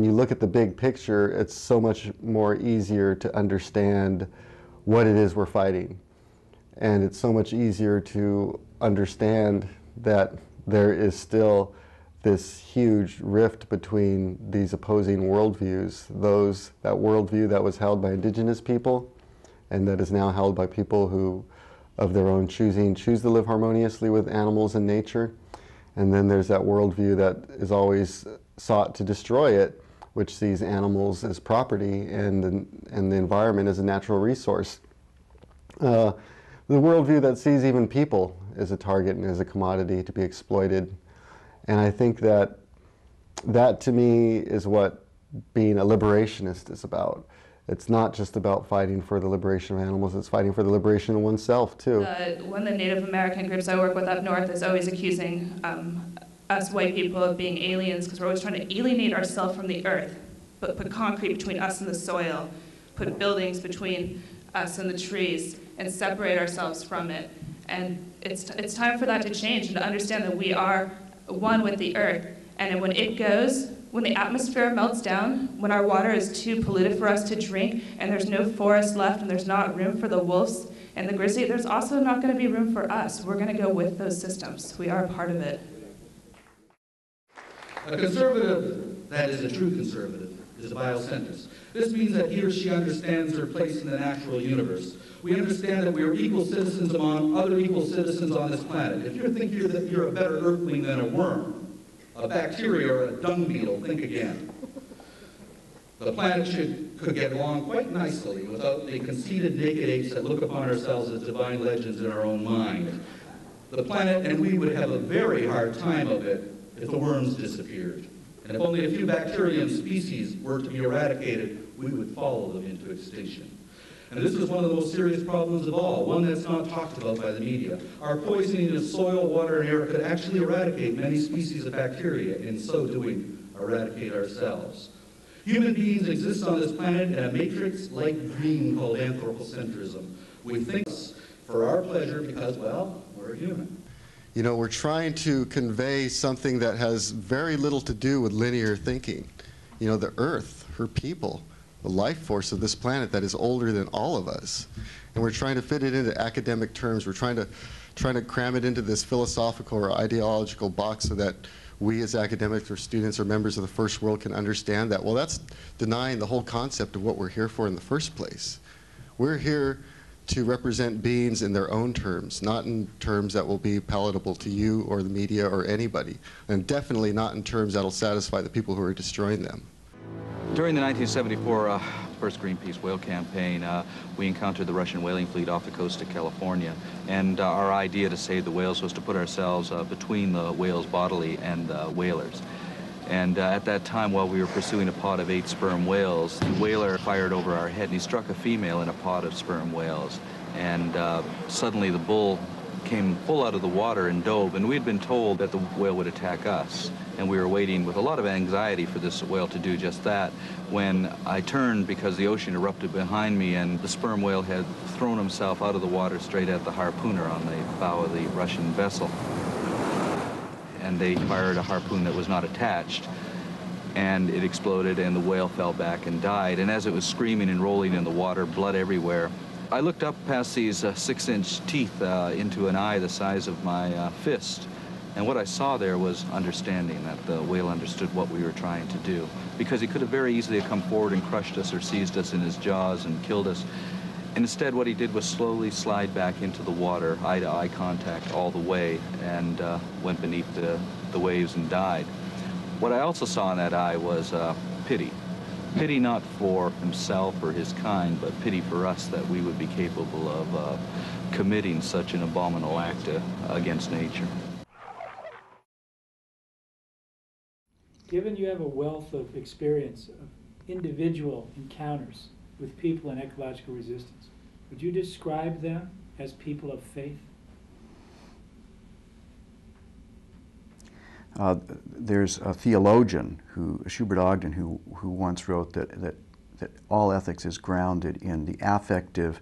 when you look at the big picture, it's so much more easier to understand what it is we're fighting. And it's so much easier to understand that there is still this huge rift between these opposing worldviews. That worldview that was held by indigenous people and that is now held by people who, of their own choosing, choose to live harmoniously with animals and nature. And then there's that worldview that is always sought to destroy it, which sees animals as property and the environment as a natural resource. The worldview that sees even people as a target and as a commodity to be exploited. And I think that to me is what being a liberationist is about. It's not just about fighting for the liberation of animals, it's fighting for the liberation of oneself too. One of the Native American groups I work with up north is always accusing us white people of being aliens because we're always trying to alienate ourselves from the earth, but put concrete between us and the soil, put buildings between us and the trees, and separate ourselves from it. And it's time for that to change and to understand that we are one with the earth. And when it goes, when the atmosphere melts down, when our water is too polluted for us to drink, and there's no forest left, and there's not room for the wolves and the grizzly, there's also not going to be room for us. We're going to go with those systems. We are a part of it. A conservative, that is a true conservative, is a biocentrist. This means that he or she understands their place in the natural universe. We understand that we are equal citizens among other equal citizens on this planet. If you think you're a better earthling than a worm, a bacteria, or a dung beetle, think again. The planet could get along quite nicely without the conceited naked apes that look upon ourselves as divine legends in our own mind. The planet and we would have a very hard time of it if the worms disappeared. And if only a few bacterium species were to be eradicated, we would follow them into extinction. And this is one of the most serious problems of all, one that's not talked about by the media. Our poisoning of soil, water, and air could actually eradicate many species of bacteria, and in so doing, eradicate ourselves. Human beings exist on this planet in a matrix-like dream called anthropocentrism. We think for our pleasure because, well, we're human. You know, we're trying to convey something that has very little to do with linear thinking. You know, the Earth, her people, the life force of this planet that is older than all of us. And we're trying to fit it into academic terms. We're trying to cram it into this philosophical or ideological box so that we as academics or students or members of the first world can understand that. Well, that's denying the whole concept of what we're here for in the first place. We're here to represent beings in their own terms, not in terms that will be palatable to you or the media or anybody, and definitely not in terms that will satisfy the people who are destroying them. During the 1974 first Greenpeace whale campaign, we encountered the Russian whaling fleet off the coast of California, and our idea to save the whales was to put ourselves between the whales bodily and the whalers. And at that time, while we were pursuing a pod of 8 sperm whales, the whaler fired over our head, and he struck a female in a pod of sperm whales. And suddenly the bull came full out of the water and dove, and we had been told that the whale would attack us. And we were waiting with a lot of anxiety for this whale to do just that, when I turned because the ocean erupted behind me, and the sperm whale had thrown himself out of the water straight at the harpooner on the bow of the Russian vessel. And they fired a harpoon that was not attached, and it exploded, and the whale fell back and died. And as it was screaming and rolling in the water, blood everywhere, I looked up past these 6-inch teeth into an eye the size of my fist. And what I saw there was understanding, that the whale understood what we were trying to do. Because he could have very easily come forward and crushed us or seized us in his jaws and killed us. Instead, what he did was slowly slide back into the water, eye-to-eye contact all the way, and went beneath the waves and died. What I also saw in that eye was pity. Pity not for himself or his kind, but pity for us that we would be capable of committing such an abominable act against nature. Given you have a wealth of experience of individual encounters with people in ecological resistance, would you describe them as people of faith? There's a theologian, Schubert Ogden, who once wrote that all ethics is grounded in the affective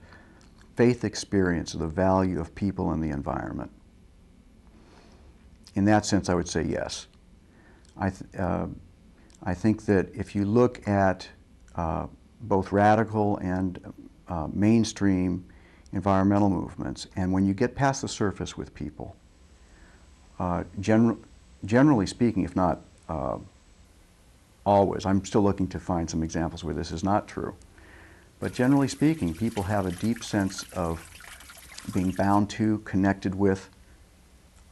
faith experience of the value of people and the environment. In that sense, I would say yes. I think that if you look at both radical and mainstream environmental movements, and when you get past the surface with people, generally speaking, if not always, I'm still looking to find some examples where this is not true, but generally speaking, people have a deep sense of being bound to, connected with,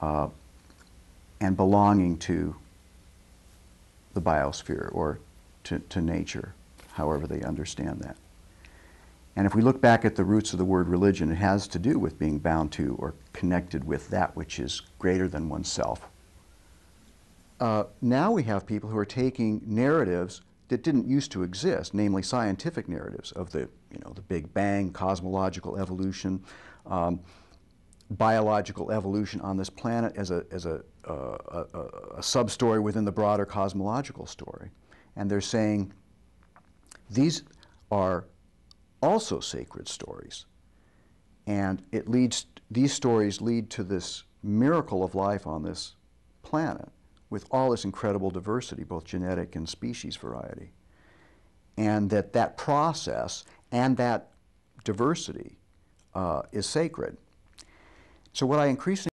and belonging to the biosphere or to nature, however they understand that. And if we look back at the roots of the word religion, it has to do with being bound to or connected with that which is greater than oneself. Now we have people who are taking narratives that didn't used to exist, namely scientific narratives of the Big Bang, cosmological evolution, biological evolution on this planet as a sub-story within the broader cosmological story. And they're saying these are also sacred stories. And these stories lead to this miracle of life on this planet with all this incredible diversity, both genetic and species variety. And that process and that diversity is sacred. So what I increasingly